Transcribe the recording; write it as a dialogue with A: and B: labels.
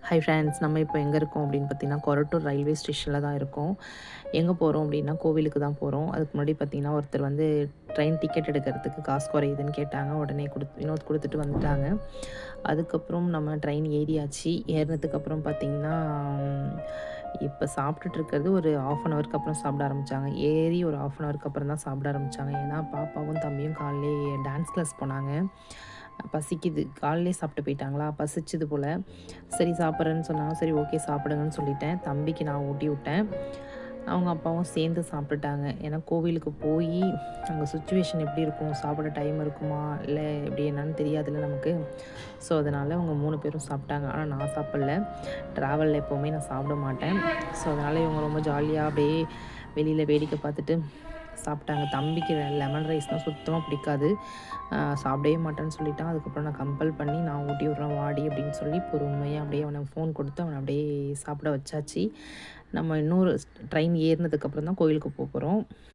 A: Hi friends, நம்ம இப்போ எங்கே இருக்கோம் அப்படின்னு பார்த்தீங்கன்னா, கொரட்டூர் ரயில்வே ஸ்டேஷனில் தான் இருக்கோம். எங்கே போகிறோம் அப்படின்னா, கோவிலுக்கு தான் போகிறோம். அதுக்கு முன்னாடி பார்த்தீங்கன்னா, ஒருத்தர் வந்து ட்ரெயின் டிக்கெட் எடுக்கிறதுக்கு காசு குறையுதுன்னு கேட்டாங்க. உடனே வினோத் கொடுத்துட்டு வந்துட்டாங்க. அதுக்கப்புறம் நம்ம ட்ரெயின் ஏறியாச்சு. ஏறினதுக்கப்புறம் பார்த்தீங்கன்னா, இப்போ சாப்பிட்டுட்டு இருக்கிறது ஒரு 1/2 அன் ஹவருக்கு அப்புறம் சாப்பிட ஆரம்பித்தாங்க. ஏறி ஒரு 1/2 அன் ஹவருக்கு அப்புறம் தான் சாப்பிட ஆரம்பித்தாங்க. ஏன்னா, பாப்பாவும் தம்பியும் காலையிலே டான்ஸ் கிளாஸ் போனாங்க. பசிக்குது, காலையிலே சாப்பிட்டு போயிட்டாங்களா, பசிச்சது போல். சரி சாப்பிட்றேன்னு சொன்னாங்க. சரி ஓகே சாப்பிடுங்கன்னு சொல்லிட்டேன். தம்பிக்கு நான் ஊட்டி விட்டேன். அவங்க அப்பாவும் சேர்ந்து சாப்பிட்டுட்டாங்க. ஏன்னா கோவிலுக்கு போய் அங்கே சுச்சுவேஷன் எப்படி இருக்கும், சாப்பிட டைம் இருக்குமா, இல்லை எப்படி என்னன்னு தெரியாதுல்ல நமக்கு. ஸோ அதனால் அவங்க 3 பேரும் சாப்பிட்டாங்க. ஆனால் நான் சாப்பிடல. ட்ராவலில் எப்போவுமே நான் சாப்பிட மாட்டேன். ஸோ அதனால் இவங்க ரொம்ப ஜாலியாக அப்படியே வெளியில் வேடிக்கை பார்த்துட்டு சாப்பிட்டாங்க. தம்பிக்கு லெமன் ரைஸ்னால் சுத்தமாக பிடிக்காது. சாப்பிடவே மாட்டேன்னு சொல்லிட்டான். அதுக்கப்புறம் நான் கம்பல் பண்ணி நான் ஊட்டி விட்றேன் வாடி அப்படின்னு சொல்லி பொறுமையாக அப்படியே அவனுக்கு ஃபோன் கொடுத்து அவனை அப்படியே சாப்பிட வச்சாச்சு. நம்ம இன்னொரு ட்ரெயின் ஏறினதுக்கப்புறம் தான் கோயிலுக்கு போகிறோம்.